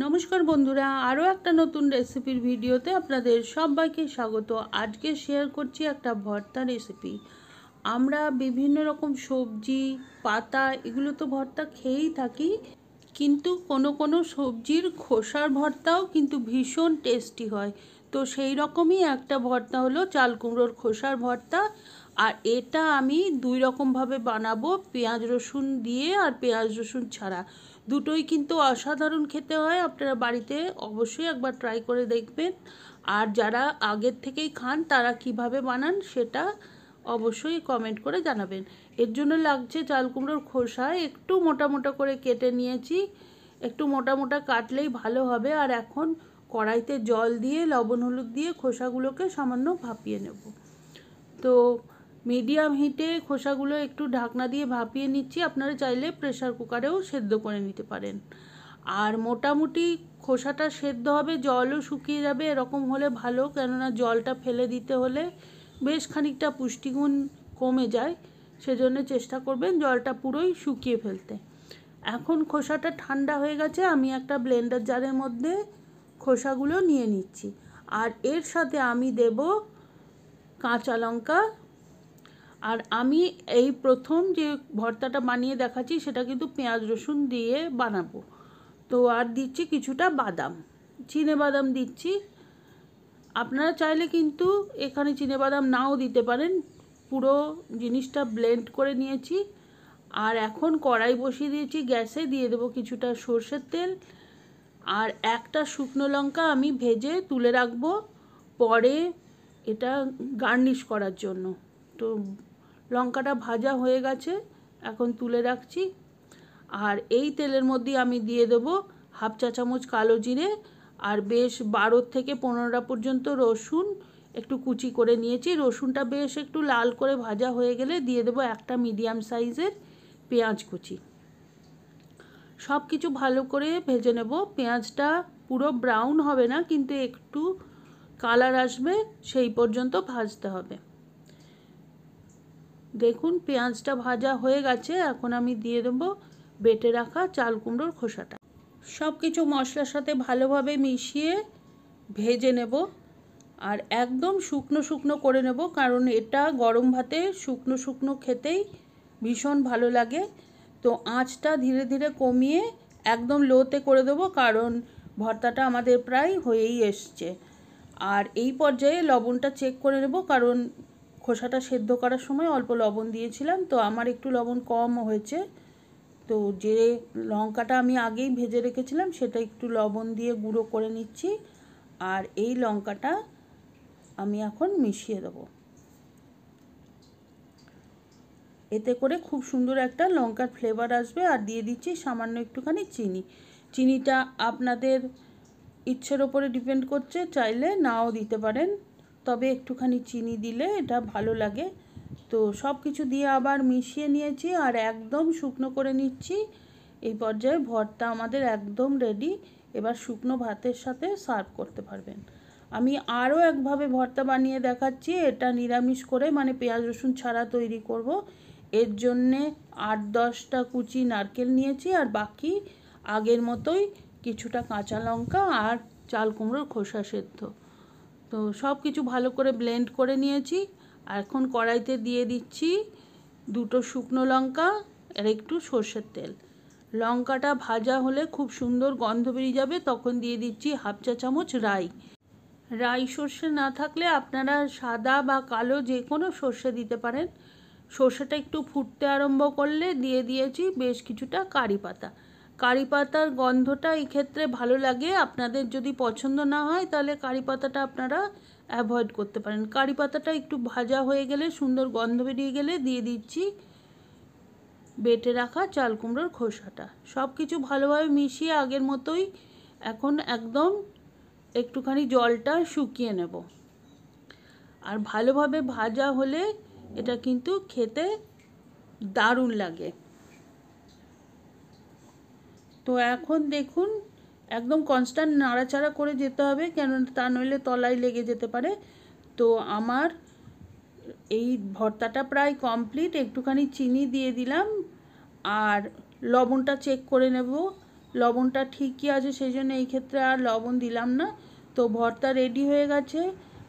নমস্কার বন্ধুরা, আরও একটা নতুন রেসিপির ভিডিওতে আপনাদের সবাইকে স্বাগত। আজকে শেয়ার করছি একটা ভর্তা রেসিপি। আমরা বিভিন্ন রকম সবজি, পাতা এগুলো তো ভর্তা খেয়েই থাকি, কিন্তু কোনো কোনো সবজির খোসার ভর্তাও কিন্তু ভীষণ টেস্টি হয়। তো সেই রকমই একটা ভর্তা হলো চাল কুমড়োর খোসার ভর্তা। আর এটা আমি দুই রকমভাবে বানাবো, পেঁয়াজ রসুন দিয়ে আর পেঁয়াজ রসুন ছাড়া। দুটোই কিন্তু অসাধারণ খেতে হয়। আপনারা বাড়িতে অবশ্যই একবার ট্রাই করে দেখবেন। আর যারা আগের থেকেই খান তারা কিভাবে বানান সেটা অবশ্যই কমেন্ট করে জানাবেন। এর জন্য লাগছে চাল কুমড়োর খোসা একটু মোটা মোটা করে কেটে নিয়েছি। একটু মোটা মোটা কাটলেই ভালো হবে। আর এখন কড়াইতে জল দিয়ে লবণ হলুদ দিয়ে খোসাগুলোকে সামান্য ভাপিয়ে নেব। তো মিডিয়াম হিটে খোসাগুলো একটু ঢাকনা দিয়ে ভাপিয়ে নিচ্ছি। আপনারা চাইলে প্রেসার কুকারেও সেদ্ধ করে নিতে পারেন। আর মোটামুটি খোসাটা সেদ্ধ হবে, জলও শুকিয়ে যাবে, এরকম হলে ভালো। কেননা জলটা ফেলে দিতে হলে বেশ খানিকটা পুষ্টিগুণ কমে যায়, সেজন্য চেষ্টা করবেন জলটা পুরোই শুকিয়ে ফেলতে। এখন খোসাটা ঠান্ডা হয়ে গেছে, আমি একটা ব্লেন্ডার জারের মধ্যে খোসাগুলো নিয়ে নিচ্ছি। আর এর সাথে আমি দেব কাঁচা লঙ্কা। আর আমি এই প্রথম যে ভর্তাটা বানিয়ে দেখাচ্ছি সেটা কিন্তু পেঁয়াজ রসুন দিয়ে বানাবো। তো আর দিচ্ছি কিছুটা বাদাম, চিনে বাদাম দিচ্ছি। আপনারা চাইলে কিন্তু এখানে চিনে বাদাম নাও দিতে পারেন। পুরো জিনিসটা ব্লেন্ড করে নিয়েছি। আর এখন কড়াই বসিয়ে দিয়েছি গ্যাসে, দিয়ে দেবো কিছুটা সর্ষের তেল। আর একটা শুকনো লঙ্কা আমি ভেজে তুলে রাখবো পরে এটা গার্নিশ করার জন্য। তো লঙ্কাটা ভাজা হয়ে গেছে, এখন তুলে রাখছি। আর এই তেলের মধ্যে আমি দিয়ে দেবো হাফ চা চামচ কালো জিরে আর বেশ 12 থেকে 15টা পর্যন্ত রসুন একটু কুচি করে নিয়েছি। রসুনটা বেশ একটু লাল করে ভাজা হয়ে গেলে দিয়ে দেবো একটা মিডিয়াম সাইজের পেঁয়াজ কুচি। সব কিছু ভালো করে ভেজে নেব। পেঁয়াজটা পুরো ব্রাউন হবে না, কিন্তু একটু কালার আসবে সেই পর্যন্ত ভাজতে হবে। দেখুন পেঁয়াজটা ভাজা হয়ে গেছে, এখন আমি দিয়ে দেবো বেটে রাখা চাল কুমড়োর খোসাটা। সব কিছু মশলার সাথে ভালোভাবে মিশিয়ে ভেজে নেব। আর একদম শুকনো শুকনো করে নেব, কারণ এটা গরম ভাতে শুকনো শুকনো খেতেই ভীষণ ভালো লাগে। তো আঁচটা ধীরে ধীরে কমিয়ে একদম লোতে করে দেবো, কারণ ভর্তাটা আমাদের প্রায় হয়েই এসছে। আর এই পর্যায়ে লবণটা চেক করে নেব, কারণ খোসাটা সেদ্ধ করার সময় অল্প লবণ দিয়েছিলাম, তো আমার একটু লবণ কম হয়েছে। তো যে লঙ্কাটা আমি আগেই ভেজে রেখেছিলাম সেটা একটু লবণ দিয়ে গুঁড়ো করে নিচ্ছি। আর এই লঙ্কাটা আমি এখন মিশিয়ে দেবো। এতে করে খুব সুন্দর একটা লঙ্কার ফ্লেভার আসবে। আর দিয়ে দিচ্ছি সামান্য একটুখানি চিনি। চিনিটা আপনাদের ইচ্ছের ওপরে ডিপেন্ড করছে, চাইলে নাও দিতে পারেন, তবে একটুখানি চিনি দিলে এটা ভালো লাগে। তো সব কিছু দিয়ে আবার মিশিয়ে নিয়েছি আর একদম শুকনো করে নিচ্ছি। এই পর্যায়ে ভর্তা আমাদের একদম রেডি। এবার শুকনো ভাতের সাথে সার্ভ করতে পারবেন। আমি আরও একভাবে ভর্তা বানিয়ে দেখাচ্ছি। এটা নিরামিষ করে, মানে পেঁয়াজ রসুন ছাড়া তৈরি করব। এর জন্যে 8-10টা কুচি নারকেল নিয়েছি আর বাকি আগের মতোই কিছুটা কাঁচা লঙ্কা আর চাল কুমড়োর খোসা সেদ্ধ। তো সব কিছু ভালো করে ব্লেন্ড করে নিয়েছি। আর এখন কড়াইতে দিয়ে দিচ্ছি 2টো শুকনো লঙ্কা আর একটু সর্ষের তেল। লঙ্কাটা ভাজা হলে খুব সুন্দর গন্ধ বেরিয়ে যাবে, তখন দিয়ে দিচ্ছি হাফ চা চামচ রাই। রাই সর্ষে না থাকলে আপনারা সাদা বা কালো যে কোনো সর্ষে দিতে পারেন। সর্ষেটা একটু ফুটতে আরম্ভ করলে দিয়ে দিয়েছি বেশ কিছুটা কারি পাতা। কারি পাতার গন্ধটা এই ক্ষেত্রে ভালো লাগে। আপনাদের যদি পছন্দ না হয় তাহলে কারি পাতাটা আপনারা অ্যাভয়েড করতে পারেন। কারি পাতাটা একটু ভাজা হয়ে গেলে, সুন্দর গন্ধ বেরিয়ে গেলে দিয়ে দিচ্ছি বেটে রাখা চাল কুমড়োর খোসাটা। সব কিছু ভালোভাবে মিশিয়ে আগের মতোই এখন একদম একটুখানি জলটা শুকিয়ে নেব। আর ভালোভাবে ভাজা হলে এটা কিন্তু খেতে দারুণ লাগে। তো এখন দেখুন একদম কনস্ট্যান্ট নাড়াচাড়া করে যেতে হবে, কেন তা নইলে তলায় লেগে যেতে পারে। তো আমার এই ভর্তাটা প্রায় কমপ্লিট। একটুখানি চিনি দিয়ে দিলাম আর লবণটা চেক করে নেব। লবণটা ঠিকই আছে, সেই জন্য এই ক্ষেত্রে আর লবণ দিলাম না। তো ভর্তা রেডি হয়ে গেছে।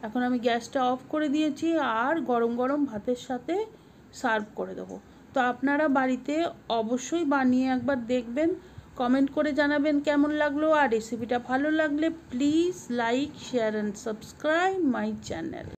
এখন আমি গ্যাসটা অফ করে দিয়েছি আর গরম গরম ভাতের সাথে সার্ভ করে দেবো। তো আপনারা বাড়িতে অবশ্যই বানিয়ে একবার দেখবেন, কমেন্ট করে জানাবেন কেমন লাগলো। আর রেসিপিটা ভালো লাগলে please like, share and subscribe my channel.